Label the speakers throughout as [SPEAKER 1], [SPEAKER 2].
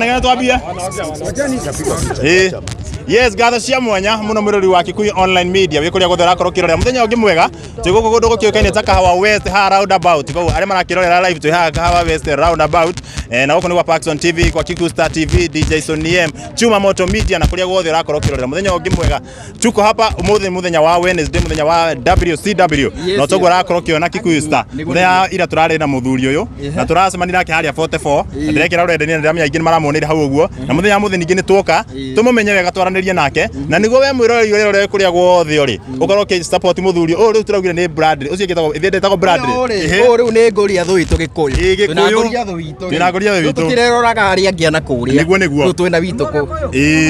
[SPEAKER 1] Anegana twambia. Yes, gatho cia mwanya muno mwirori wa Kikuyu Online Media wikuria guthera korwo kirorera muthenya ungi mwega tiguko gundu gukiokaine ta Kahawa West ha roundabout ko ari marakirorera live tu ha Kahawa West roundabout na huko ni kwa Paxson TV kwa Kiku Star TV DJ Soniem Chuma Moto Media na kuria guthera akorwo kirorera muthenya ungi mwega tuko hapa muthenya wa Wednesday muthenya wa WCW no togora akorwo kiona Kikuyu Star muthenya ira turari na muthuri uyu na turacemani nake haria 44 ndirekira urendeni ndiramya ingĩ maramonera hau uguo na muthenya muthenya ingĩ nituoka tumumenye wega twaranirie nake na niguo we mwirori urerore kuria guothe uri ukorwo ke support muthuri o riu turaugire ni Bradley ucio gitagwo ithendetagwo Bradley
[SPEAKER 2] o riu ni ngoria thu itu Gikuyu twina ngoria thu itu tutireroraga haria ngiana kuria
[SPEAKER 1] niguo
[SPEAKER 2] twina witu ku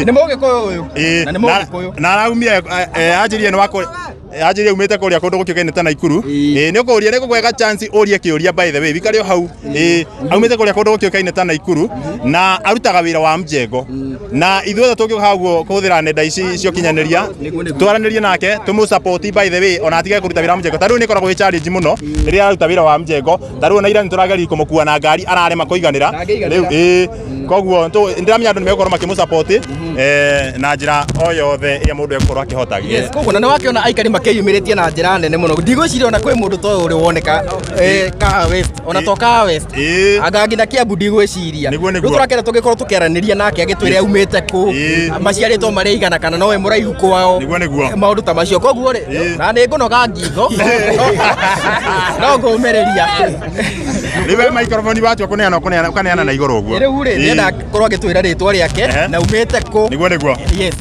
[SPEAKER 2] ni Mugikuyu uyu na ni Mugikuyu
[SPEAKER 1] na araumia ajirie ni wako ajirie umete kuria kundu gukiokaine ta Naikuru ni ukuria ni gugwega chance urie kiuria by the way bikario hau aumete kuria kundu gukiokaine ta Naikuru na arutaga wira wa mjengo na ithuothe tungioka haguo kuhuthira nenda ici cio kinyaniria twaranirie nake tumu support by the way ona atige kuruta wira wa mjengo taru ni koragwo wi challenge muno riria aruta wira wa mjengo taru na ira ni turageria kumukua na ngari ararema kuiganira riu koguo ndiramenya andu nimekorwo makimu support na njira o yothe ya mundu ekorwo akihotagia
[SPEAKER 2] koguo na wakiona aikari makiyumiritie na njira nene muno ndigwiciria ona kwi mundu to uri woneka Kahawa West ona to Kahawa West agangi na Kiambu ndigwiciria riu turakera tugikorwo tukiaraniria nake agitwire aumite ku maciaritwo mari igana kana nowe muraihu kwao maundu ta macio koguo ri na ni ngunoga ngingo no ngumereria
[SPEAKER 1] riwe microphone watu kuneana na igoro uguo
[SPEAKER 2] riu ri nienda korwo agitwira ritwa riake na umite ku
[SPEAKER 1] niguo yes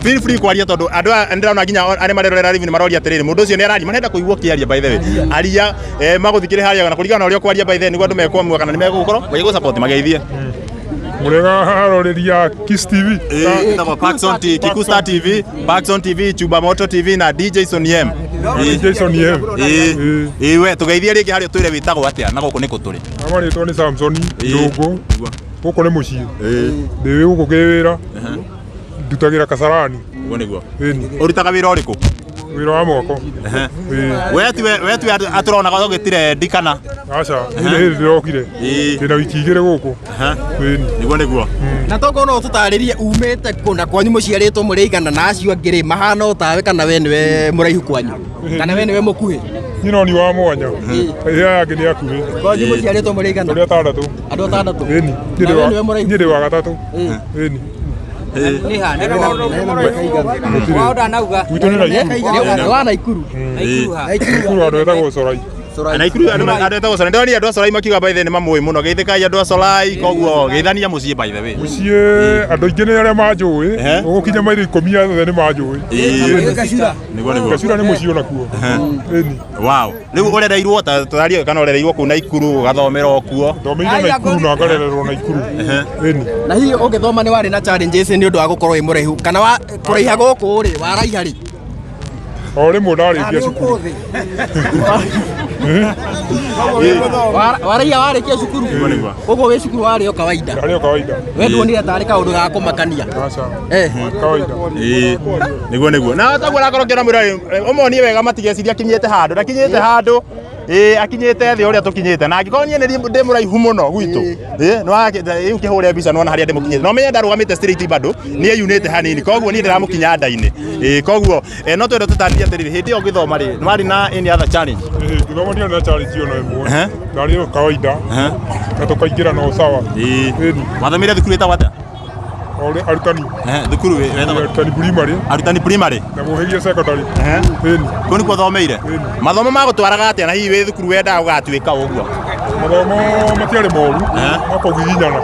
[SPEAKER 1] feel free kwaria tondu andu ndirona nginya ari marerorera live ni maroria atiriri mundu ucio ni arari manenda kuigua kiaria by the way aria maguthikire haria na kuringana uria kwaria by the way niguo andu mekwamwa kana ni megukorwo bagigo support mageithie
[SPEAKER 3] murega haroreria Kiss TV
[SPEAKER 1] ta Paxson TV Kiku Star TV Paxson TV Chuma Moto TV na DJ Soniem we tugeithie ringi haria twire witagwo atia na guku ni kuturi
[SPEAKER 3] amaritwo ni Samson Ndungu guku ni mucii ndi guku kiwira ndutagira Kasarani
[SPEAKER 1] niguo urutaga wira uriku
[SPEAKER 3] wira wa moko
[SPEAKER 1] we tu aturona go gitire ndikana
[SPEAKER 3] acha ni ndirokire ndina wiki igire guku
[SPEAKER 1] niguo
[SPEAKER 2] na toko no tutaririe umete kuna kwanyu muciaritwo muri igana na acio angiri mahana utawe kana we niwe muraihu kwanyu kana we niwe mukuhi
[SPEAKER 3] nyino ni wa mwanya ya angi ni akuhi
[SPEAKER 2] kwanyu muciaritwo muri igana
[SPEAKER 3] uri atandatu
[SPEAKER 2] andu atandatu
[SPEAKER 3] ndiri wa gatatu
[SPEAKER 2] ni hana wao danauga wa Naikuru
[SPEAKER 3] andu etagwo Sorai
[SPEAKER 1] Naikuru andu etagwo Sorai ndoni andu Sorai makiuga by the way ni mamwe muno geithikai andu Sorai koguo geithania mucii by the way
[SPEAKER 3] mucii andu ingi ni aria manjui ugukinya mairi 10 othe ni manjui
[SPEAKER 1] niguo
[SPEAKER 3] Gacura ni mucii ona kuo
[SPEAKER 1] wow riu urereirwo tutario kana urereirwo ku Naikuru gathomera kuo
[SPEAKER 3] thomeire Naikuru na ngarererwo Naikuru
[SPEAKER 2] na hiyo ugithoma ni wari na challenges ni undu wa gukorwo imuraihu kana wa kuraiha guku ri waraiha ri
[SPEAKER 3] o rimwe ndarikia cukuru
[SPEAKER 2] waraiha warikia cukuru uguo wi cukuru wario kawaida we nduonire tari kaundu ga kumakania
[SPEAKER 3] kawaida
[SPEAKER 1] niguo na tagura korokera mwirari umonie wega matigeciria akinyete handu ndakinyete handu akinyete thi uria tukinyete na angiko nie ndi muraihu muno gwitu no ukihure mbica no haria ndimukinyete no menye ndarugamite straight bado ni yunite hanini koguo ni ndiramukinya ndaini koguo no twende tutania atiriri hindi yo githoma ri no ari na any other challenge
[SPEAKER 3] githoma ndio na challenge yo no imwe ndari kawaida na tukaingira no sawa
[SPEAKER 1] mathomire thukuru eta wata
[SPEAKER 3] arutani
[SPEAKER 1] thukuru we arutani primary
[SPEAKER 3] na muhigia secondary
[SPEAKER 1] kuni kwa thomeire mathomo ma gutwaraga atia na hihi we thukuru wenda ugatuika uguo
[SPEAKER 3] mathomo matiari moru makogiginyana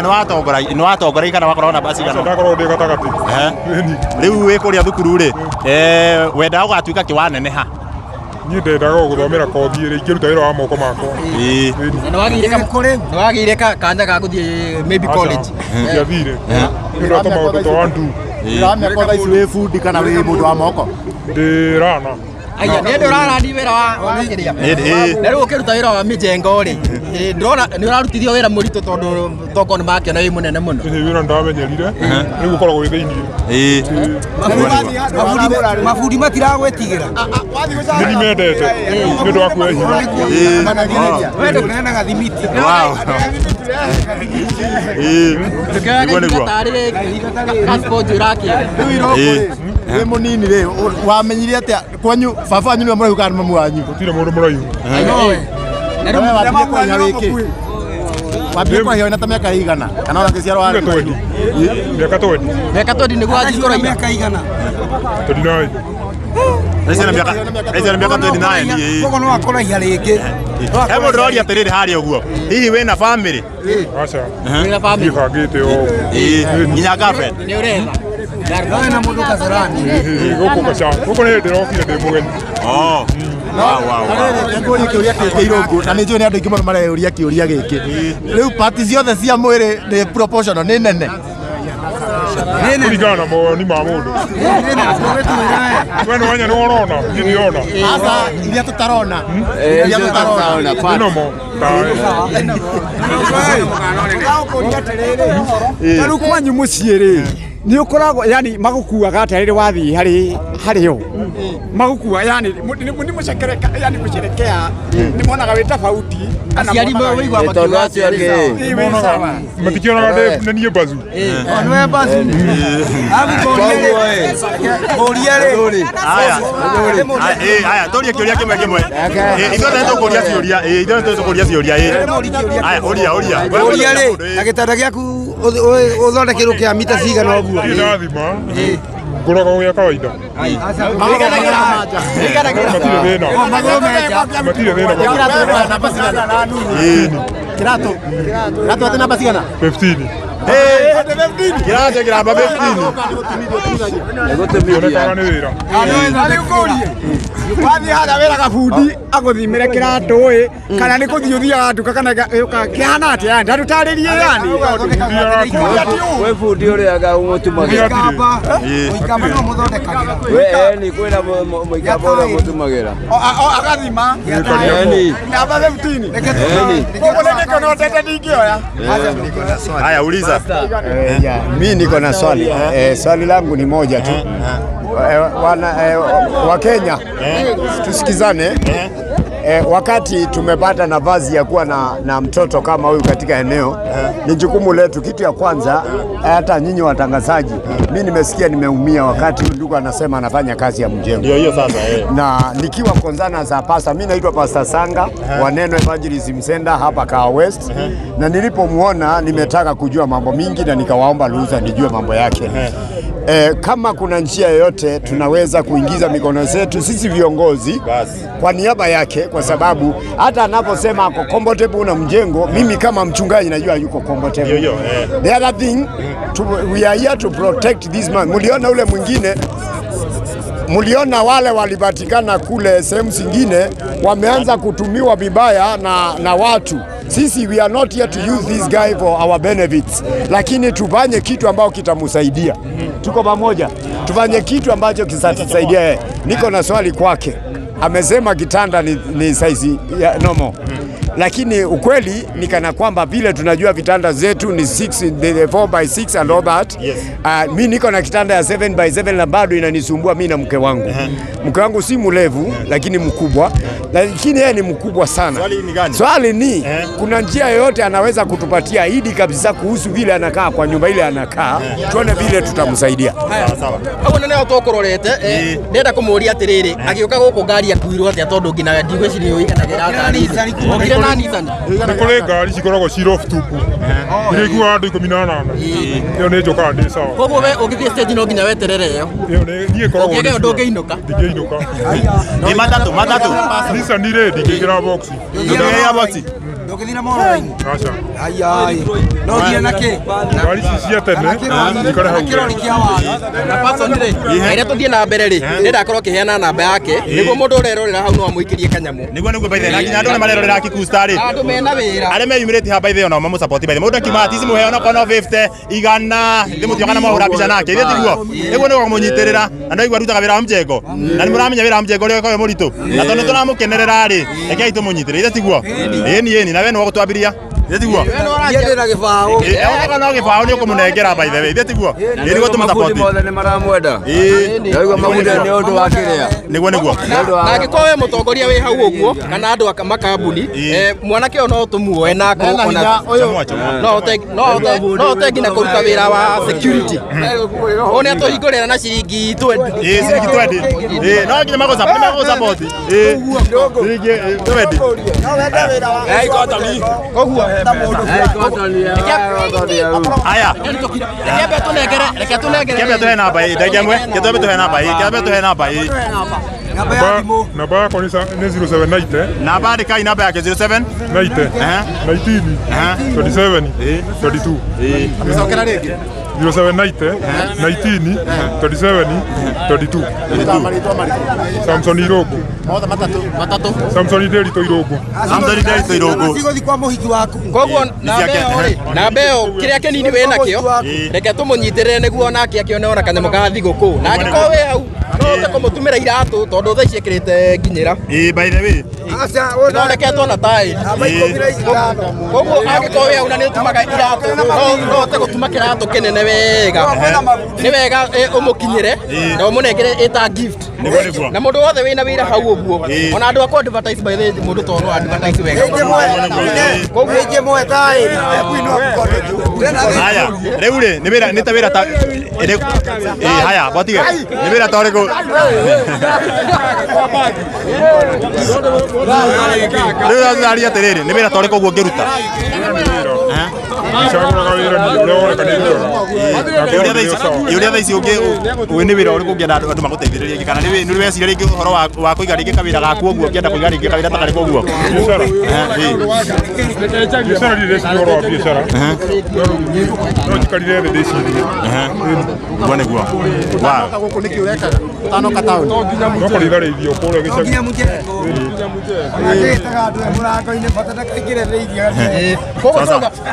[SPEAKER 1] no atongora kana wakorwo na basi kana
[SPEAKER 3] ndakorwo ndi gatagati
[SPEAKER 1] riu we kuria thukuru ri wenda ugatuika kiwanene ha
[SPEAKER 3] ni ndendaga guthomera kothi iri ingiruta wira wa moko makwa
[SPEAKER 2] ni wagire kanya ga guthie maybe college
[SPEAKER 3] yathire ndio toma maundu to andu
[SPEAKER 1] iramya kwa ici we food kana we mundu wa moko
[SPEAKER 3] ndirana
[SPEAKER 2] aya nä ndä ũrarandi wä ra wa kä rä a na rä u å kä ruta wä ra wa mä njengo rä ndårona nä å rarutithio wä ra må ritå tondå tokorwo nä makäona wä må nene må no
[SPEAKER 3] wä ra ndamenyerire rä u å koragwo wä thä-inä
[SPEAKER 2] mabundi matiragwä tigä ra
[SPEAKER 3] nä nimendete nä ndå wa
[SPEAKER 2] kuehenaga thimiti
[SPEAKER 4] wä må nini rä wamenyire atä kwanyu baba wanyu nä we må raihu kana mamu wanyu
[SPEAKER 3] gå tirä må ndå må raihu
[SPEAKER 4] wambire kå na ta mä aka ä igana kana ona ngä ciarwo
[SPEAKER 3] mĩaka twendi
[SPEAKER 2] nä guo anjikå ra mä aka igana
[SPEAKER 3] tondinaä
[SPEAKER 2] koguo no akåraia rä ngä
[SPEAKER 1] he må ndå roria atä rä rä harä å guo hihi wä na bamä
[SPEAKER 3] aca niä bangä te o
[SPEAKER 1] nginya
[SPEAKER 2] nä å retha na må ndå kacorani
[SPEAKER 3] gå kå gaca gå kå nä ndä rokire ndä må geni
[SPEAKER 4] ngåria kä å ria kä ngä irå na nä njå nä andå aingä må no mareå ria kä å ria gä kä rä u pati ciothe cia mwä rä nä nene
[SPEAKER 3] kũringana na mawoni ma mũndũ we nĩ wanya nĩ worona ndiona
[SPEAKER 4] aca iria tũtarona iria tũtarona
[SPEAKER 3] ĩnomo
[SPEAKER 5] tarĩu kwanyu mũciĩ rĩ nĩ ũkoragwo yani magũkuaga atĩa rĩrĩ wathiĩ harĩ o magũkua yani nĩ mũcekereka yani mũcerekea nĩ monaga wĩ tofauti
[SPEAKER 2] aciari mwe wĩigua makiuga acio
[SPEAKER 3] matikĩonaga nĩ niĩ mbacu
[SPEAKER 2] nĩwe mbacu
[SPEAKER 1] aya tårie kä å ria kä mwe kä mwe ithuothe nä tå kå ria ciå ria aya å ria
[SPEAKER 6] rä na gä tanda gä aku å thondekä rwo kä a mita cigana å guo
[SPEAKER 3] ndathima ngåraga å gä a kawaida matirä thä
[SPEAKER 4] kiratå atä namba cigana
[SPEAKER 3] 15
[SPEAKER 1] kiratå kä ramba 15
[SPEAKER 3] onekaga nä wä ra
[SPEAKER 5] wathiĩ harĩa wĩra gabundi agũthimĩre kĩratũ ĩ kana nĩ kũthiĩ ũthiaga nduka kana kĩhana atĩa yani ndatũtarĩrie yani
[SPEAKER 6] we bundi ũrĩa mũtumagĩra
[SPEAKER 5] mũikamba no mũthondekagĩra
[SPEAKER 6] ni kwĩna mũikamba ũrĩa mũtumagĩra
[SPEAKER 5] agathima namba 15 koguo nĩkĩona ũtete ndingĩoya
[SPEAKER 1] haya uliza
[SPEAKER 7] mi niko na swali swali langu ni moja tu Wakenya tusikizane. Wakati tumepata nafasi ya kuwa na mtoto kama huyu katika eneo, ni jukumu letu. Kitu ya kwanza, hata nyinyi watangazaji, mimi nimesikia nimeumia wakati ndugu anasema anafanya kazi ya mjengo.
[SPEAKER 1] Ndio hiyo sasa
[SPEAKER 7] na nikiwa konzana za pasta, mimi naitwa Pastor Sanga wa Neno Evangelism Center hapa Kawa West, na nilipomuona nimetaka kujua mambo mingi na nikawaomba ruhusa nijue mambo yake. Kama kuna njia yoyote tunaweza kuingiza mikono zetu sisi viongozi kwa niaba yake, kwa sababu hata anaposema ako comfortable na mjengo, mimi kama mchungaji najua yuko comfortable. The other thing, we are here to protect this man. Muliona ule mwingine, muliona wale walipatikana kule sehemu zingine wameanza kutumiwa vibaya na watu. Sisi we are not here to use this guy for our benefits, lakini tufanye kitu ambao kitamsaidia. Tuko pamoja, tufanye kitu ambacho kisatisaidia yeye. Niko na swali kwake. Amesema kitanda ni size ya normal. Lakini ukweli ni kana kwamba vile tunajua vitanda zetu ni 4x6 and all that.
[SPEAKER 1] Yes.
[SPEAKER 7] Mimi niko na kitanda ya 7x7 na bado inanisumbua mimi na mke wangu. Mke wangu si mrefu lakini mkubwa, lakini yeye ni mkubwa sana.
[SPEAKER 1] Swali ni gani?
[SPEAKER 7] Swali ni kuna njia yoyote anaweza kutupatia ahadi kabisa kuhusu vile anakaa kwa nyumba ile anakaa, tuone vile tutamsaidia.
[SPEAKER 1] Sawa.
[SPEAKER 2] Au nene otokororete ndenda kumuria atiriri agiuka guku ngari akuirwo atia tondu ngina ndigwiciria uikanagira ngari ogire na Nissan
[SPEAKER 3] nĩ kũrĩ ngari cikoragwo ci rough tupu iria iguaga andũ 18 ĩyo nĩ njokaga ndĩ sawa.
[SPEAKER 2] koguo we ũgĩthiĩ stage no nginya weterere ĩyo
[SPEAKER 3] niĩ koragwo
[SPEAKER 2] ndũngĩinũka
[SPEAKER 1] ni matatu
[SPEAKER 3] Nissan rĩ ndingĩingĩra box
[SPEAKER 1] ndingĩingĩra box
[SPEAKER 6] Ndokithina moroini.
[SPEAKER 3] Acha.
[SPEAKER 6] Ai. No thie nake.
[SPEAKER 3] Ngari ici cia tene ikare hau.
[SPEAKER 2] Na paso ndire. Ire tuthie na mbere ri. Ni ndakorwo kiheana namba yake. Niguo mundu urerorera hau no amuikirie kanyamu.
[SPEAKER 1] Niguo by the way. Na nginya andu marerorera Kikusta ri.
[SPEAKER 2] Andu mena wira.
[SPEAKER 1] Are meyumĩrĩte ha by the way ona mamu support by the way. Mundu akiuma ati cimuhe ona kono 50 igana. Ndimutio kana mahura picha nake. Ithie tiguo. Niguo ni kũmũnyitirĩra. Andũ aigua rutaga wĩra wa mjengo. Na nĩ mũramenya wĩra wa mjengo ũrĩa ũkoragwo mũritũ. Na tondũ tũramũkenerera ri. Rekei tũmũnyitĩrĩre. Ithie tiguo. Ĩni na we no gũtwambĩria. Ithie tiguo.
[SPEAKER 6] Ndĩra gĩbaũ.
[SPEAKER 1] Ona no gĩbaũ nĩ ũkũmũnengera by the way. Ithie tiguo. Niguo tũmũsupport.
[SPEAKER 6] Mothe nĩ maramwenda. Ndaigua mabundi nĩ ũndũ wa kĩrĩa.
[SPEAKER 1] Niguo.
[SPEAKER 2] Na angĩkorwo we mũtongoria wĩ hau ũguo kana andũ a makambuni mwanake ũyũ no tũmuoe nako ona no ũte nginya kũruta wĩra wa security. Ũyũ nĩatũhingũrĩra na ciringi 20.
[SPEAKER 1] Ciringi 20. No nginya magũsupport. Ciringi 20. Koguo aya reke tunengere namba hii ndege mwe kĩtwambe tuhe namba hii
[SPEAKER 3] namba yakwa nĩ 0790
[SPEAKER 1] namba andĩkai namba yake 07
[SPEAKER 3] 90 19 27 32
[SPEAKER 4] Amecokera rĩngĩ
[SPEAKER 3] 0790 19 27 22 Samson Irũngũ
[SPEAKER 4] mothe matatũ
[SPEAKER 3] Samson Nderitu Irũngũ
[SPEAKER 6] Sigothi kwa mũhiki waku.
[SPEAKER 2] Koguo namba ĩyo kĩrĩa kĩnini wĩ nakĩo reke tũmũnyitĩrĩre nĩguo nake akĩone ona kanyamũ ga thigũkũ. Na angĩkorwo wĩ hau no ũte kũmũtumĩra iratũ tondũ thaa ici ĩkĩrĩte nginyĩra.
[SPEAKER 1] By the way
[SPEAKER 2] Thondeketwo na taĩ. Koguo angĩkorwo wĩ hau na nĩũtumaga iratũ no ũte gũtuma kĩratũ kĩnene wega. Nĩ wega ũmũkinyĩre na ũmũnengere ĩta gift. Na mũndũ wothe wĩna wĩra hau ũguo ona andũ akũ advertise by the mũndũ tondũ advertise wega.
[SPEAKER 6] Koguo ĩngĩ mwe taĩ.
[SPEAKER 1] Haya rĩu rĩ nĩ ta wĩra ta haya botige nĩ wĩra ta ũrĩkũ rĩu nĩaria atĩrĩrĩ nĩ wĩra ta ũrĩkũ ũguo ũngĩruta Ũrĩa thaa ici ũĩ nĩ wĩra ũrĩkũ ũngĩenda andũ magũteithĩrĩrie kana nĩ weciria rĩngĩ ũhoro wa kũiga rĩngĩ kawĩra gaku ũguo ũngĩenda kũiga rĩngĩ kawĩra ta karĩkũ ũguo
[SPEAKER 3] biacara ndĩreciria ũhoro wa biacara no njikarire thĩ ndĩcirie
[SPEAKER 1] guo nĩguo
[SPEAKER 4] gũkũ nĩkĩ ũrekaga ũtanoka taũni
[SPEAKER 3] no kũrĩtharĩithio kũrĩa gĩcagi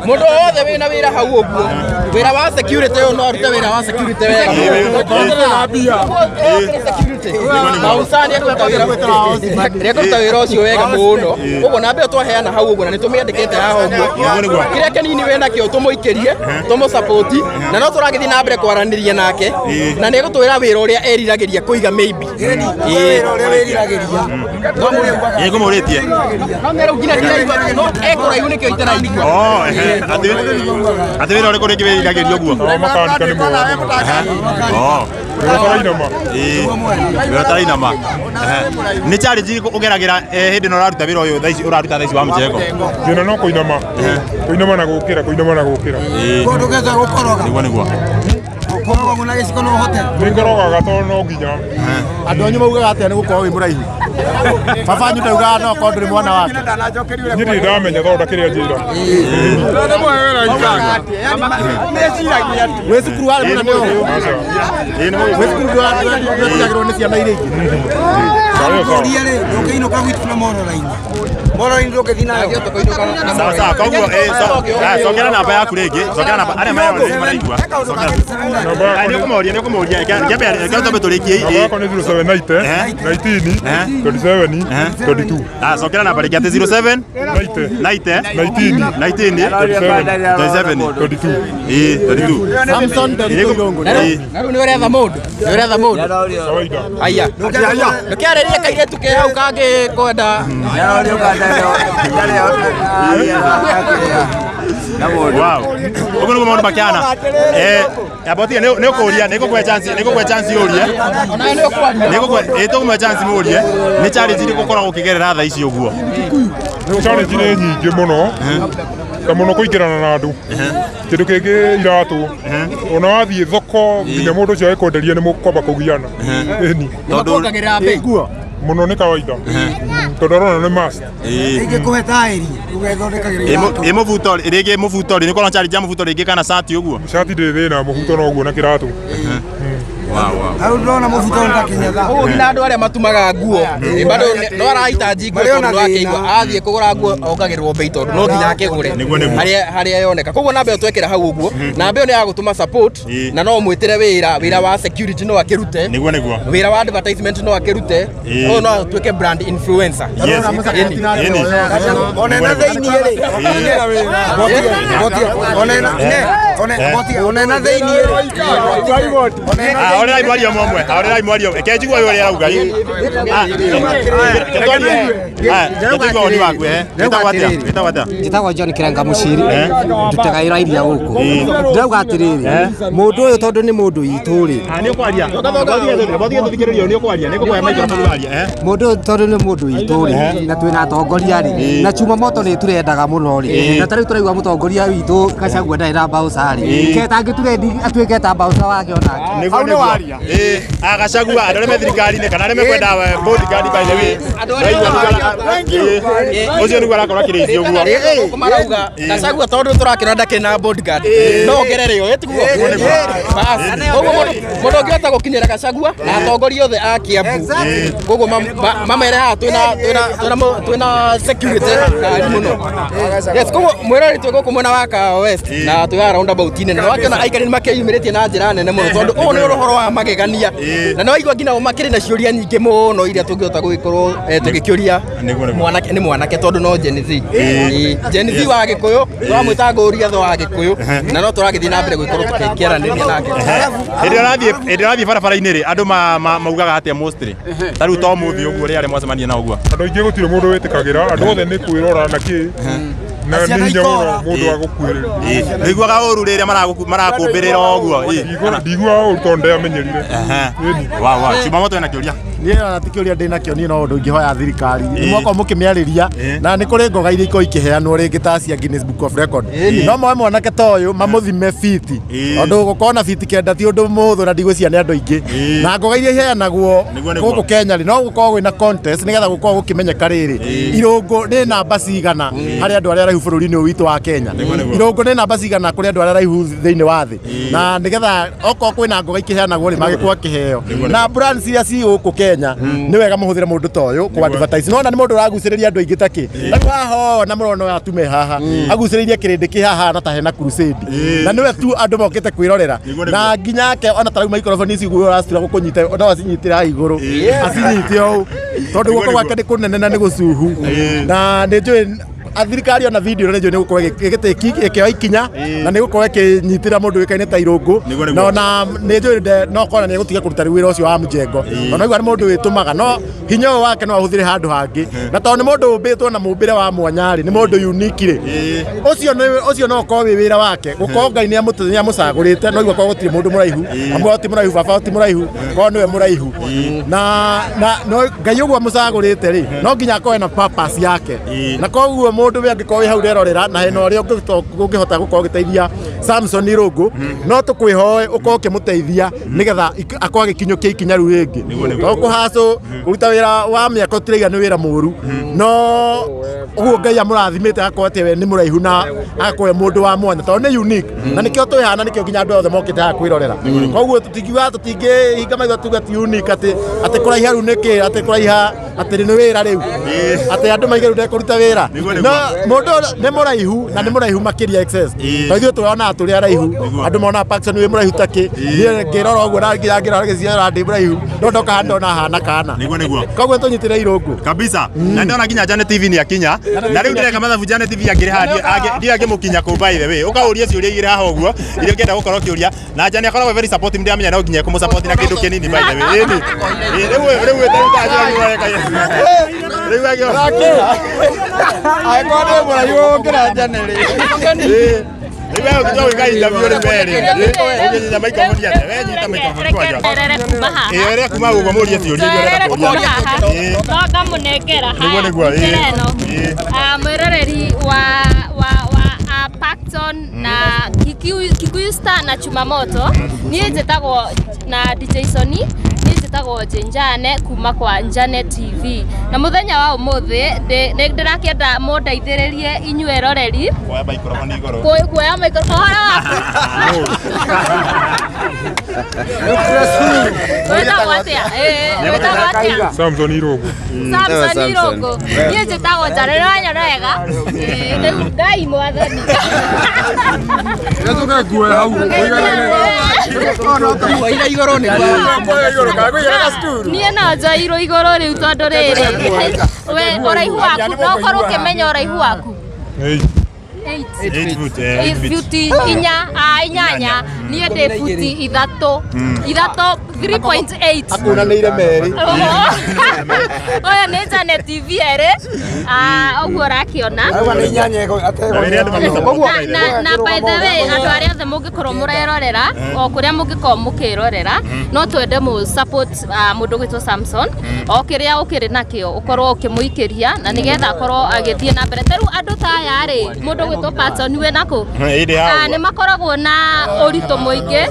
[SPEAKER 2] mũndũ wothe wĩna wĩra hau ũguo wĩra wa security ũyũ no arute wĩra wa security wega mausani ekũruta wĩra ũcio wega mũno ũguo namba ĩyo twaheana hau ũguo na nĩtũmĩandĩkĩte haha ũguo kĩrĩa kĩnini wĩ nakĩo tũmũikĩrie tũmũsupport na no tũragĩthiĩ na mbere kwaranĩria nake na nĩgũtwĩra wĩra ũrĩa eriragĩria kũiga maybe
[SPEAKER 1] ngũmũrĩtie
[SPEAKER 2] ekũraihu nĩkĩo itaraigua
[SPEAKER 1] atĩ wĩra ũrĩkũ rĩngĩ wĩriragĩria ũguo
[SPEAKER 3] makanika nĩ
[SPEAKER 1] wĩra tarainama nĩ challenge ũgeragĩra hĩndĩ ĩno ũraruta wĩra ũyũ ũraruta thaa ici wa mjengo
[SPEAKER 3] thĩna no kũinama na gũkĩra
[SPEAKER 1] nĩguo
[SPEAKER 6] Koroga muna gĩciko no hote.
[SPEAKER 3] Nĩngorogaga tondũ no nginya
[SPEAKER 4] andũ anyu maugaga atĩa nĩ gũkorwo wĩ mũraihu baba anyu ndaugaga no korwo ndũrĩ mwana wake
[SPEAKER 3] niĩ ndirĩ ndamenya thonda kĩrĩa njĩra
[SPEAKER 4] wĩ cukuru warĩ mũnene ũũ wĩ cukuru ndũragĩrwo nĩ ciana iria ingĩ
[SPEAKER 6] ndũkĩinũka gwitũ na mororainĩ mororainĩ ndũkĩthiĩ nayo
[SPEAKER 1] sawa koguo cokera namba yaku rĩngĩ cokera namba arĩa maraigua nĩũkũmoria kĩambe tũrĩkie
[SPEAKER 3] namba yakwa nĩ 0790 19 27 22
[SPEAKER 1] cokera namba rĩngĩ atĩ 07 90 19 27 22
[SPEAKER 4] Samson Nderitu Irũngũ
[SPEAKER 2] na rĩu nĩ ũretha mũndũ aya ndũkĩarĩrie kairĩtu ke hau kangĩ kwenda
[SPEAKER 1] ũguo nĩguo maũndũ makĩhana abotiga nĩgũkũhe chance ũrie tũkũmũhe chance mũrie nĩ challenge irĩkũ ũkoragwo ũkĩgerera thaa ici ũguo
[SPEAKER 3] challenge nĩ nyingĩ mũno ta mũno kũingĩrana na andũ kĩndũ kĩngĩ iratũ ona wathiĩ thoko nginya mũndũ ũcio ekwenderia nĩ mũkwamba kũgiana
[SPEAKER 2] tondũ
[SPEAKER 3] muno ni kawaida tondorona ni must
[SPEAKER 6] ingikuhe tairi ugethondekagĩra
[SPEAKER 1] mubuto rigi mubuto ni kono challenge mubuto rigi kana sati uguo
[SPEAKER 3] shati ndi thina mubuto no uguo na kiratu
[SPEAKER 6] au ndona mubuto ndakinyetha
[SPEAKER 2] uguo ngina andu aria matumaga nguo bado no arahitaji nguo tondu akeigua athie kugura nguo okagirwo bei tondu no nginya akigure haria yoneka koguo nambe twekera hau uguo nambe ni ya gutuma support na no mwitire wira wa security no akirute wira wa advertisement no akirute o no tweke brand influencer
[SPEAKER 6] onena theini ri onena theini ri
[SPEAKER 1] ahora hay Mario momwe ahora hay Mario ke jigwa yo ya ugai jigwa ni wakwe eta
[SPEAKER 8] njitagwo John Kiranga Muciri ndutaga ira iria guku ndirauga atiriri mundu uyu tondu ni mundu ituri
[SPEAKER 1] ni ukwaria bothie tuthikiririo ni ukwaria ni kugoya maiko tuwaria
[SPEAKER 8] mundu tondu ni mundu ituri na twina atongoria ri na chuma moto ni turendaga muno ri na tari turaigwa mutongoria witu Gachagua ndari na mbauca ri ketangi turendi atuike ta mbauca wake onake
[SPEAKER 1] hau ni waria Gachagua andore me thirikari ni kana me kwenda bodyguard by the way ucio ni gwara kora kirisi uguo
[SPEAKER 2] kumarauga Gachagua tondu turakira ndake na bodyguard no ngerere yo etiguo basi uguo mundu ngiota gukinyira Gachagua na atongoria othe a Kiambu uguo mamere ha twina security kari muno yes kuguo mwirori twiguku mwena wa Kahawa West na twiga roundabout nene na wakiona aikari ni makeyumiritie na njira nene muno tondu uguo ni ruhoro wa magegania na no igwa ngina makiri na ciuria nyingi muno iria tungihota gugikorwo tugikiuria mwanake tondu no Gen Z Gen Z wa Gikuyu twamwita nguria tho wa Gikuyu na no turagithii na mbere gugikorwo tukikiaraniria nake
[SPEAKER 1] indi rathie barabara-ini ri andu maugaga atia mostly tariu to muthi uguo ri ari mwacemania na uguo
[SPEAKER 3] andu aingi gutire mundu witikagira andu othe ni kwirora na ki na ni nyamura mundu wa gukwirira
[SPEAKER 1] niguaga uru riria marakumbirira uguo
[SPEAKER 3] ndigua uru tonde amenyerire
[SPEAKER 1] wa chuma moto na kiuria
[SPEAKER 4] niä natikä ndä nakio niä no å ndå ingä hoya thirikari mwakorwo må kä mä arä na nä kå rä ngoga iria ikorwo ikäheanwo rä ngä ta cia Guinness Book of Record no moe mwanake ta å yå mamå thime biti ondå gå korwo na biti kenda ti å ndå må hå thå na ndigå cia nä andå aingä na ngoga iria iheanagwo gå kå Kenya rä no gå korwo gwä na contest nä getha gå korwo gå kä menyeka rä rä irångå nä namba cigana harä andå arä a raihu bå rå ri-inä å witå wa Kenya irångå nä namba cigana kå rä andå arä a raihu thä inä wa thä na nä getha okorwo kwä na ngoga ikä heanagwo rä magä korwo akä heo na brand ciria ci gå kå Kenya nä wega må hå thä re må ndå ta å yå kå advertise nona nä må ndå ragucä rä ria andå aingä takĩ rĩu haha na må rona atume haha agucä rä irie kä rä ndä kä haha na ta hena crusade na nä we tu andå mokä te kwä rorera na nginya ke ona tarau microphone ici guo racitura gå kå nyita no acinyitä ra igå rå acinyite å tondå guoko gwake nä kå nene na nä gå cuhu na nä njå athirikari ona video nä njå nä gå korwo ä kä oya ikinya na nä gå korwo ä kä nyitä ra må ndå wä kaine ta irångå na nä njå no kona nä gå tiga kå ruta wä ra å cio wa mjengo ona igua nä må ndå wä tå maga no hinya å wake no ahå thä re handå hangä na tondå nä må ndå å mbä two na må mbä re wa mwanyarä nä må ndå unique rä å cio no korwo wä wä ra wake gå korwo Ngai nä amå cagå rä te no igua korwo gå tirä må ndå må raihu amwe ti må raihu baba ti må raihu korwo nä we må raihu na Ngai å guo amå cagå rä te rä no nginya akorwo na purpose yake na koguo må ndå we angä korwo wä hau rerorera na hena å rä a å ngä hota gå korwo gä teithia Samson Irungu no tå kwä hoe å korwo kä må teithia nä getha akorwo agä kinyå kä ikinya rä u rä ngä to kå hacå kå ruta wä ra wa mä aka å tiraiga nä wä ra må ru no å guo Ngai amå rathimä te agakorwo atä we nä må raihu na agakorwo må ndå wa mwanya tondå nä unique na nä kä o twä hana nä kä o nginya andå othe mokä te haha kwä rorera koguo tå tingiuga tå tingä hinga maitho tuga ti unique atä kå raiha rä u nä kä atä kå raiha atä nä wä ra rä u atä andå maigä rä u ndekå ruta wä ra må ndå nä må raihu na nä må raihu makä ria to ithuä tå ronaga tå rä a raihu andå monaga Paxson wä må raihu takä niä ngä rora å guo nangä rora gä ciara ndä må raihu no ndoka hana ndona hana kana koguo tå nyitä re irångå
[SPEAKER 1] kabisa na ndona nginya Jane TV nä akinya na rä u ndä reka mathabu Jane TV angä rä ha ndio angä må kinya kå by the way å kaå ria ciå ria igä rä haha å guo iria å ngenda gå korwo kä å ria na Jane akoragwo very supportive ndä amenya no nginya kå må support na kä ndå kä nini by the way rä u
[SPEAKER 2] akorwo må raihu å ngä ra Jane rä
[SPEAKER 1] Wewe ukitoa ukai interview ni mbele. Ungenyita microphone yake. Wewe nyita microphone kwaje? Ere kuma ugo muri ati uri ore kuria.
[SPEAKER 9] Toka munengera haya. Mweroreri wa Paxson na Kikuyu Star na Chumamoto. Niĩ njĩtagwo na DJ Sony. njĩtagwo Njane kuma kwa Njane TV na muthenya wa umuthi ndĩrakĩenda mũndeithĩrĩrie inyuĩ roreri kuoya microphone igũrũ kuoya microphone
[SPEAKER 3] Samson Irogo
[SPEAKER 9] niĩ njĩtagwo Njane nĩwanyonega Ngai mwathani
[SPEAKER 3] kuoya hau
[SPEAKER 9] niĩ no njoirwo igũrũ rĩu tondũ rĩrĩ we ũraihu waku no ũkorwo ũkĩmenya ũraihu waku 8 futi inyanya niĩ ndĩ futi ithatũ 3.8
[SPEAKER 5] akunanĩire merĩ
[SPEAKER 9] ũyũ nĩ Njane TV erĩ ũguo ũrakĩona na by the way andũ arĩa othe mũngĩkorwo mũrerorera o kũrĩa mũngĩkorwo mũkĩrorera no twende mũ support mũndũ gwĩtwo Samson o kĩrĩa ũkĩrĩ nakĩo ũkorwo ũkĩmũikĩria na nĩgetha akorwo agĩthiĩ na mbere tarĩu andũ ta aya rĩ mũndũ gwĩtwo Patson wĩ nakũ nĩ makoragwo na ũritũ mũingĩ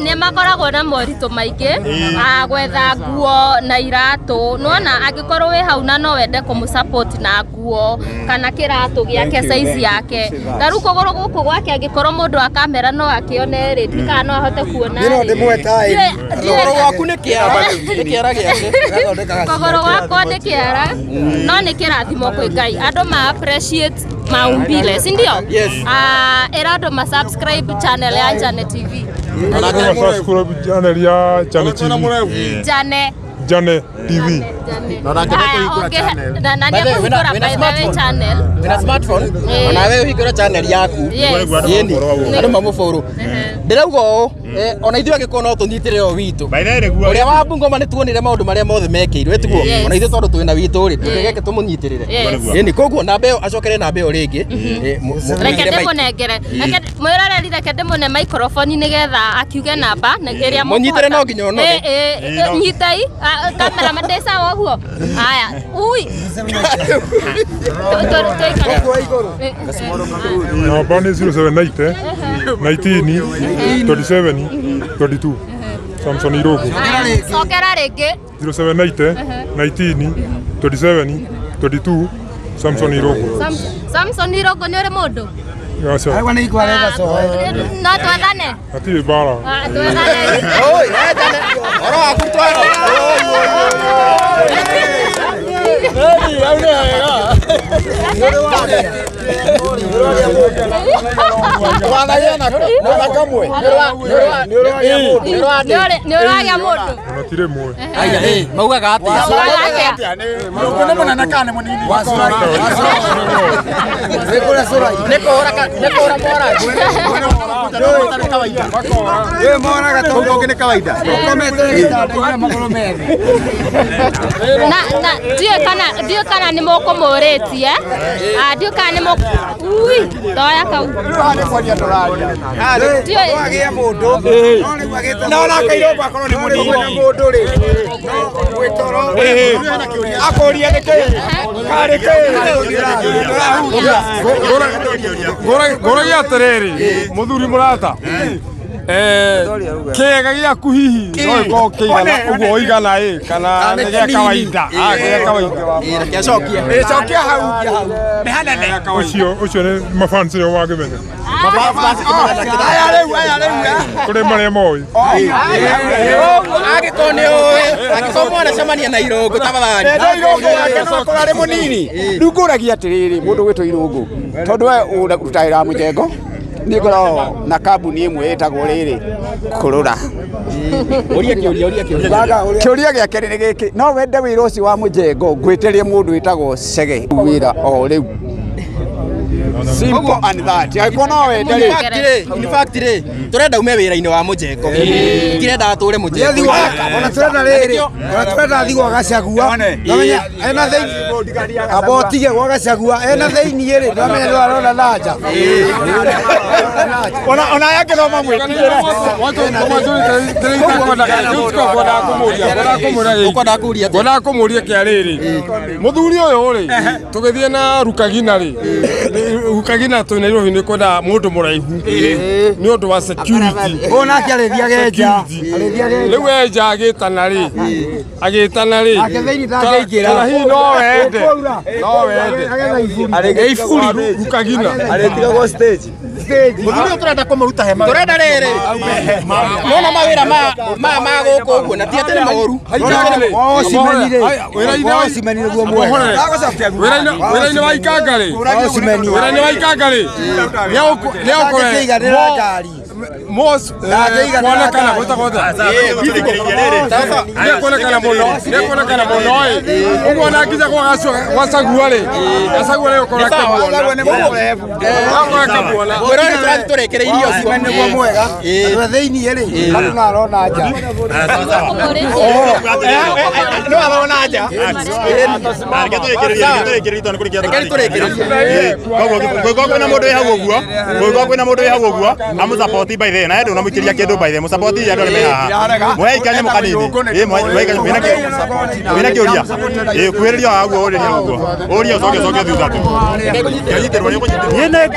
[SPEAKER 9] nĩ makoragwo na moritũ maingĩ gwetha nguo na iratũ nona angĩkorwo wĩ hau na no wende kũmũ-support na nguo kana kĩratũ gĩake size yake na rĩu kũgũrũ gũkũ gwake angĩkorwo mũndũ wa kamera no akĩone rĩ kana no ahote kuona
[SPEAKER 2] kũgũrũ gwaku nĩ kĩara gĩake
[SPEAKER 9] kũgũrũ gwakwa nĩ kĩara no nĩ kĩrathimo kwĩ Ngai andũ ma appreciate maumbile si ndio era andũ ma subscribe channel ya Njane TV
[SPEAKER 3] subscribe channel ya Njane TV Njane TV
[SPEAKER 9] na nĩekũhingũra by the way channel
[SPEAKER 2] wĩna smartphone ona wewe ũhingũra channel yaku yeni andũ mamũfollow ndĩrauga ũũ ona ithuĩ angĩkorwo no tũnyitĩrĩre o witũ ũrĩa wa Bungoma nĩ tuonire maũndũ marĩa mothe mekĩirwo tiguo ona ithuĩ tondũ twĩna witũ rĩ tũgeke tũmũnyitĩrĩre yeni koguo namba ĩyo acokere namba ĩyo rĩngĩ
[SPEAKER 9] reke ndĩmũnengere mwĩroreri reke ndĩmũne microphone nĩgetha akiuge namba ĩrĩa
[SPEAKER 2] mũnyitĩre no nginya ono
[SPEAKER 9] nyitai kamera mandesa ũguo haya ui
[SPEAKER 3] namba nĩ 0790 19 27 22 Samson Irogo
[SPEAKER 9] cokera rĩngĩ
[SPEAKER 3] 0790 19 27 22 Samson Irogo
[SPEAKER 9] Samson Irogo nĩ ũrĩ mũndũ
[SPEAKER 6] Agora nem qual é a sua.
[SPEAKER 9] No twethane
[SPEAKER 3] ati bara
[SPEAKER 9] twethane
[SPEAKER 2] oi oro akutwara
[SPEAKER 9] nĩũragĩa mũndũ
[SPEAKER 3] natire mwe
[SPEAKER 2] maugaga atĩa nĩkũra
[SPEAKER 9] ndiũ kana nĩ mũkũmũrĩtie ndiũ kana nĩ mũkũ toya kau
[SPEAKER 5] akũria nĩkĩ ngũragia atĩrĩrĩ mũthuri mũrata kĩega gĩaku hihi no gĩkorwo kĩigana ũguo ũigana kana nĩ gĩa kawaida gĩa kawaida cokia hau
[SPEAKER 3] ũcio nĩ mafans nĩo wangĩmenya
[SPEAKER 5] aya rĩu
[SPEAKER 3] kũrĩ marĩa moĩ
[SPEAKER 2] agĩkorwo nĩ ũĩ agĩkorwo mwanacemania na Irũngũ tafadhali
[SPEAKER 5] kũrarĩ mũnini rĩu ngũragia atĩrĩrĩ mũndũ gwĩtwo Irũngũ tondũ we ũrutagĩra mũjengo nĩ ngoragwo na kambuni ĩmwe ĩtagwo rĩrĩ kũrũra kĩũria gĩake nĩ gĩkĩ no wende wĩra ũcio wa mũjengo ngwĩtĩrie mũndũ wĩtagwo Chege wĩra o rĩu simple and that angĩkorwo no wende
[SPEAKER 2] in fact rĩ tũrenda ume wĩra-inĩ wa mũjengo kirenda atũre mũjengo
[SPEAKER 6] ona tũrenda rĩrĩ ona tũrenda thigwo Gachagua ena abotige gwa Gachagua ena thĩinĩ rĩ ndamenya nĩ arona nanja
[SPEAKER 5] ona yake no mamwĩtire
[SPEAKER 3] ngona kũmũria kĩa rĩrĩ mũthuri ũyũ rĩ tũgĩthiĩ na Rukagina rĩ Rukagina twĩ Nairobi nĩ kwenda mũndũ mũraihu nĩ ũndũ wa security
[SPEAKER 6] ona akĩarĩthia genja
[SPEAKER 3] rĩu enja agĩtana rĩ
[SPEAKER 6] ake thĩinĩ ndangĩingĩra
[SPEAKER 3] hihi no wende arĩ iburi Rukagina
[SPEAKER 6] arĩtigagwo stage
[SPEAKER 2] Mũthuri tũrenda kũmũruta hema. Tũrenda rĩrĩ. Nona mawĩra ma gũkũ ũguo na ti atĩ nĩ maũru.
[SPEAKER 6] Cimenire guo mwe.
[SPEAKER 3] Wĩra-inĩ wa Ikangari. Wĩra-inĩ wa Ikangari. Nĩ ũkũre ngari. Mos kuonekana gũtagotha. Nĩ kuonekana mũno ũguo na nginya gwa Gachagua rĩ. Gachagua rĩ ũkora kamuona.
[SPEAKER 2] Wĩra nĩ tũrathiĩ tũrekere irio cio
[SPEAKER 6] nĩguo mwega. Thĩinĩ rĩ andũ no arona nja.
[SPEAKER 2] No arona nja.
[SPEAKER 1] Kwĩna mũndũ wĩ hau ũguo amũsapoti by the na ndio unamwikiria kindu by the musapoti ya ndole haha mwe ikanye mukanini mwe kiuria kwiriria waguo uriria guo uria soke thutha tu yayitirwo ni
[SPEAKER 10] yene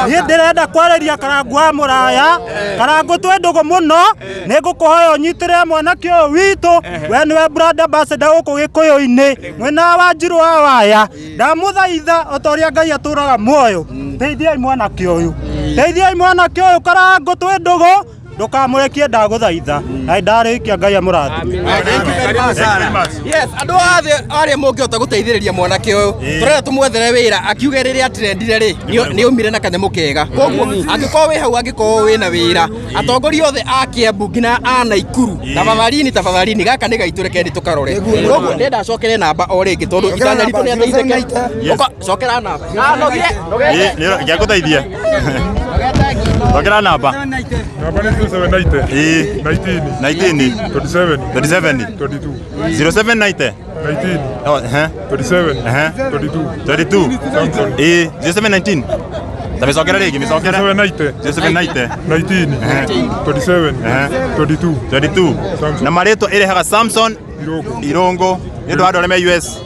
[SPEAKER 10] Niĩ ndĩrenda kwarĩria Karangũ wa Mũraya. Karangũ twĩ ndũgũ mũno, nĩ ngũkũhoya ũnyitĩrĩre mwanake ũyũ witũ, we nĩwe brand ambassador gũkũ Gĩkũyũ-inĩ, mwena wa Wanjiru wa Waya. Ndamũthaitha o ta ũrĩa Ngai atũraga muoyo, teithiai mwanake ũyũ, teithiai mwanake ũyũ. Karangũ twĩ ndũgũ, ndukamũrekie ndagũthaitha. Na ndarĩkia Ngai amũrathime.
[SPEAKER 2] Yes, andũ othe arĩa mũngĩhota gũteithĩrĩria mwanake ũyũ tũrenda tũmwethere wĩra, akiuge rĩrĩa atrendire rĩ nĩ umire na kanyamũ kega. Koguo angĩkorwo wĩ hau, angĩkorwo wĩna wĩra, atongoria othe a Kiambu nginya a Naikuru tafadhalini gaka nĩ gaitũ, reke tũkarore. Koguo ndenda acokere namba o rĩngĩ tondũ itanya ritũ nĩ ateithĩke. Cokera namba.
[SPEAKER 1] Ngĩgũteithia. Cokera namba.
[SPEAKER 3] Namba nĩ 0790 19 27 22
[SPEAKER 1] 0790
[SPEAKER 3] 19
[SPEAKER 1] oh
[SPEAKER 3] 27 22
[SPEAKER 1] 0719 Tabisokera rigi misokera
[SPEAKER 3] 0790 19 27 22
[SPEAKER 1] na mareto irehaga Samson Irongo ndio andũ arĩa me US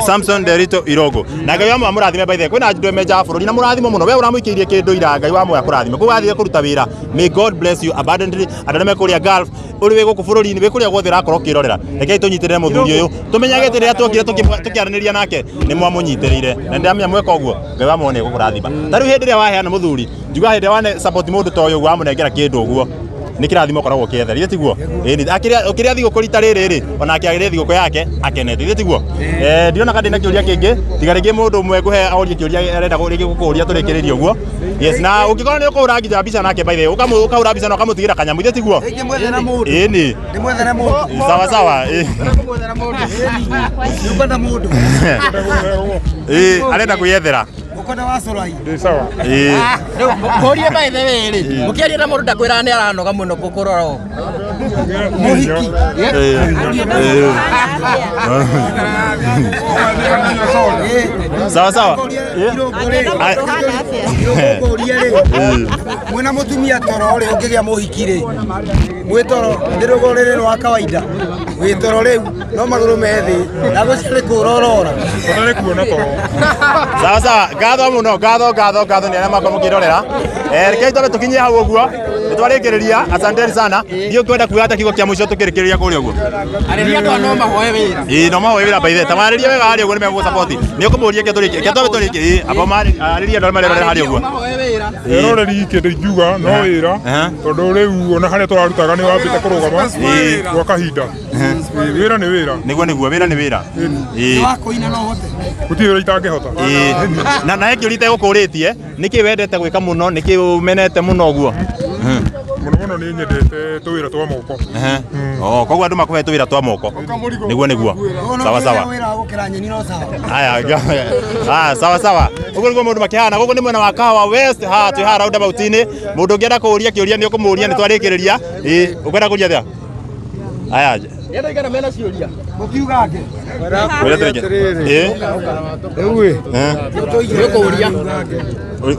[SPEAKER 1] Samson Derito Irogo na Ngai wa mwa mũrathime by the kwĩna andũ meja bũrũri na mũrathimo mũno we ũramũikĩirie kĩndũ ira Ngai wa mwa kũrathime kũu wathie kũruta wĩra. May God bless you abundantly. Andũ arĩa mekũrĩa Gulf ũrĩ wĩ gũkũ bũrũri-inĩ wĩ kũrĩa guothe ũrakorwo ũkĩrorera, rekei tũnyitĩrĩre mũthuri ũyũ tũmenyage atĩ rĩrĩa tuokire tũkĩaranĩria nake nĩ mwamũnyitĩrĩire na ndamenya mweka ũguo Ngai wa mwa nĩ gũkũrathima. Ta rĩu hĩndĩ ĩrĩa waheana mũthuri njuga hĩndĩ ĩrĩa wane support mũndũ ta ũyũ wamũnengera kĩndũ ũguo nĩ kĩrathimo koragwo kĩetherire tiguo. Ũkĩrĩa thigũkũ rita rĩrĩ rĩ ona akĩagĩrĩre thigũkũ yake akenete tiguo. Ndiona kana ndĩna kĩũria kĩngĩ tiga rĩngĩ mũndũ ũmwe ngũhe aũrie kĩũria arenda gũkũũria tũrĩkĩrĩrie ũguo. Yes, na ũngĩkorwo nĩ ũkũhũra nginya mbica nake by the way ũkahũra mbica na ũkamũtigĩra kanyamũ tiguo. Ĩni
[SPEAKER 6] ndĩmwethere mũndũ
[SPEAKER 1] sawa arenda kwĩyethera
[SPEAKER 6] ũkona wa Sorai
[SPEAKER 3] sawa
[SPEAKER 2] Mũrie by the way rĩ mũkĩaria na mũndũ ndakwĩra nĩ aranoga mũno gũkũrora o mũhiki
[SPEAKER 1] sawa
[SPEAKER 6] mwena mũtumia toro rĩ ũngĩgĩa mũhiki rĩ mwĩtoro ndĩrũgo rĩrĩ rwa kawaida wĩtoro rĩu no magũrũ methĩ na gũcirĩ kũrorora
[SPEAKER 3] nĩ kuona toro
[SPEAKER 1] sawa ngatho mũno ngatho nĩ arĩa makorwo mũkĩrorera. Rekei tũbe tũkinyie hau ũguo nĩtwarĩkĩrĩria asanteni sana. Ndiũ kwenda kuoya hata kiugo kĩa mũico tũkĩrĩkĩrĩria kũrĩa ũguo
[SPEAKER 2] arĩria andũ no mahoe wĩra
[SPEAKER 1] no mahoe wĩra by the tawarĩria wega harĩa ũguo nĩ megũ support nĩ ũkũmũria kĩtũrĩkie abo arĩria andũ marerorera harĩa ũguo
[SPEAKER 3] eroreri kĩndũ ingiuga no wĩra tondũ rĩu ona harĩa tũrarutaga nĩ wambĩte kũrũgama gwa kahinda. Wĩra nĩ wĩra
[SPEAKER 1] nĩguo wĩra nĩ wĩra
[SPEAKER 3] gũtirĩ wĩra itangĩhota
[SPEAKER 1] na ekĩũrite gũkũrĩtie nĩkĩ wendete gwĩka mũno nĩkĩ ũmenete mũno ũguo
[SPEAKER 3] mũno nĩ nyendete tũwĩra twa moko.
[SPEAKER 1] Koguo andũ makũhe tũwĩra twa moko nĩguo sawa aya sawa ũguo nĩguo mũndũ makĩhana. Gũkũ nĩ mwena wa Kahawa West twĩ haha roundabout-inĩ. Mũndũ ũngĩenda kũũria kĩũria nĩ ũkũmũũria nĩ twarĩkĩrĩria. Ũkwenda kũria thĩa aya
[SPEAKER 2] Yenda igana mena ciuria.
[SPEAKER 6] Mukiuga nge.
[SPEAKER 1] Wira tereke.
[SPEAKER 3] Ewe.
[SPEAKER 2] Nikuria.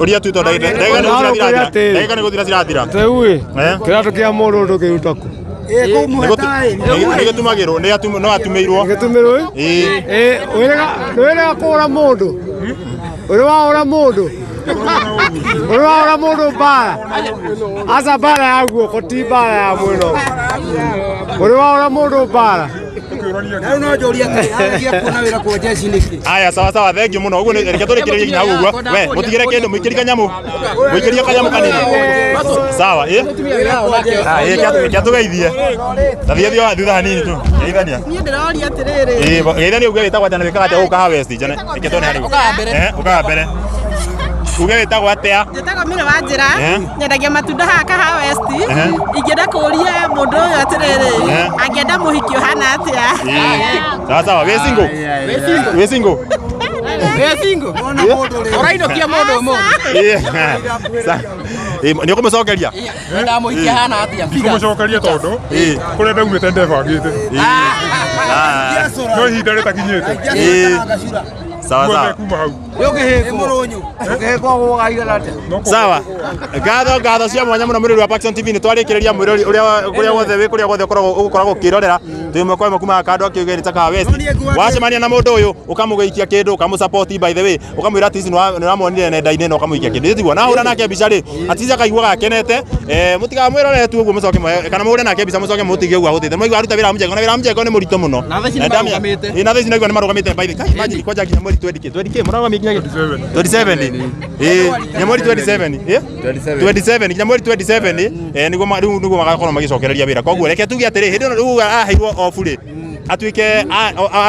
[SPEAKER 1] Uria tu to ndagika ni guthira ciratira.
[SPEAKER 3] Tewe. Kirato kia mundu ndukiruta ku.
[SPEAKER 1] Nä tumagä no atumä
[SPEAKER 3] wĩrega kũra mũndũ ũrĩ waũra mũndũ mbara aca mbara ya guoko ti mbara ya mwĩno ũrĩ waũra mũndũ mbara
[SPEAKER 1] aya sawa sawa thengiå må no å guo reke tå rä kä rä rie nginya hau å guo we må tigä re kä ndå må ikä ri kanyamå må ikä rie kanyamå kanini sawa kä a tå geithie tathiä thio thutha hanini tu geithania geithania å guo gä tagwo atä wä kaga atä gå kaha jane reke tone harä å kaga mbere uge wĩtagwo atĩa?
[SPEAKER 11] Njĩtagwo Mĩrũ wa Njĩra, nyendagia matunda haha Kahawa West. Ingĩenda kũria mũndũ ũyũ atĩrĩrĩ, angĩenda mũhiki ũhana atĩa?
[SPEAKER 1] Sawa sawa, wĩ single? Wĩ single?
[SPEAKER 2] Ũrainũkia mũndũ ũmũthĩ.
[SPEAKER 1] Nĩ ũkũmũcokeria?
[SPEAKER 2] Wenda mũhiki ahana atĩa?
[SPEAKER 3] Ngũmũcokeria tondũ kũrĩa ndaumĩte ndebangĩte. No ihinda rĩtakinyĩte.
[SPEAKER 1] Sawa sawa. Sawa. Ngatho cia mwanya muno mwirori wa Paxson TV ni twarikiriria mwirori uria wothe ukoragwo ukirorera twi mwako imwe kuma kando akiuge ni Kahawa West wacemania na mundu uyu ukamugeithia kindu ukamusupport by the way ukamwira ati ni ramonire nenda-ini no ukamuikia kindu thiguo na hura nake mbica ri ati akaigua gakenete mutiga mwirore tu uguo mucoke kana muhure nake mbica mucoke mutigie uguo ahutite mwaigua aruta wira mjengo na wira mjengo ni murito muno na thaa ici naigua ni marugamite by the way imagine kwaja nginya mweri 20k muragamia nginya 27 nginya mweri 27 nginya mweri 27 niguo magakorwo magicokereria wira koguo reke tuge atiri hindi riu aheirwo off ri atuike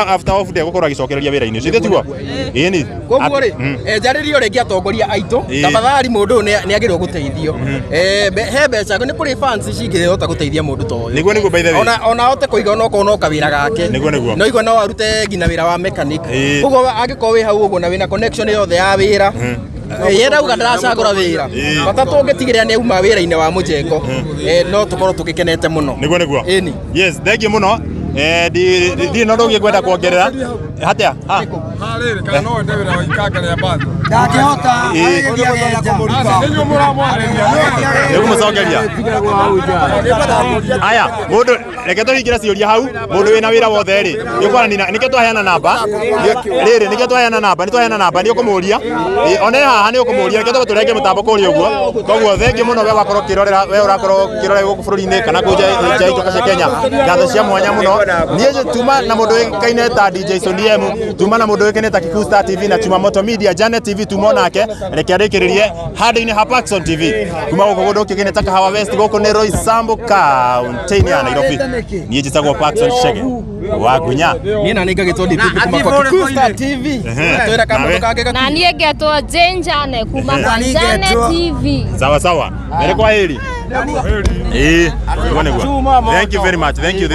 [SPEAKER 1] after off day gukorwo agicokereria wira-ini ucio tiguo ni
[SPEAKER 2] koguo ri njaririo ringi atongoria aitu tafadhali mundu ni agirwo guteithio he mbeca ni kuri fans cingihota guteithia mundu to uyu
[SPEAKER 1] niguo by the way
[SPEAKER 2] ona hote kuiga ona ukorwo kawira gake no igwa no arute nginya wira wa mechanic koguo angikorwo wi hau uguo na wina connection yothe ya wira yenda uga ndaracagura wira bata tungitigirira ni auma wira-ini wa mujengo no tukorwo tugikenete muno
[SPEAKER 1] niguo yes thank you muno ndi no ndogie kwenda kuongerera hatia
[SPEAKER 3] harire kana no ende wira wa ikangare ya bathi
[SPEAKER 6] ndakihota
[SPEAKER 3] nĩguo mũramwarĩria
[SPEAKER 1] nĩguo mũcokeria aya mũndũ reke tũhingĩre ciũria hau mũndũ wĩna wĩra wothe rĩ nĩũkwaranina nĩkĩo twaheana namba rĩrĩ nĩkĩo twaheana namba nĩ ũkũmũria one haha nĩ ũkũmũria reke tũbe tũrenge mũtambo kũrĩa ũguo koguo thengi mũno we wakorwo ũkĩrorera we ũrakorwo ũkĩrorera gũkũ bũrũri-inĩ kana kũu nja itũ cia Kenya ngatho cia mwanya mũno niĩ tuma na mũndũ wĩkaine ta DJ Sonny M tuma na mũndũ wĩkaine ta Kikuyu Star TV na Chumamoto Media Janet TV tuma nake reke arĩkĩrĩrie handũ-inĩ ha Paxson TV kuma gũkũ gũndũ ũkĩkaine ta Kahawa West gũkũ nĩ Roysambu kaunti-inĩ ya Nairobi niĩ njĩtagwo Paxson Chege wa Gunya
[SPEAKER 2] niĩ na nĩ ngagĩtwo ndĩtuĩke kuma kwa Kikuyu Star TV twĩra kamũndũ kangĩ
[SPEAKER 9] na niĩ ngetwo Jane Jane kuma kwa Janet TV
[SPEAKER 1] sawa sawa mbere kwa heri thank you very much thank you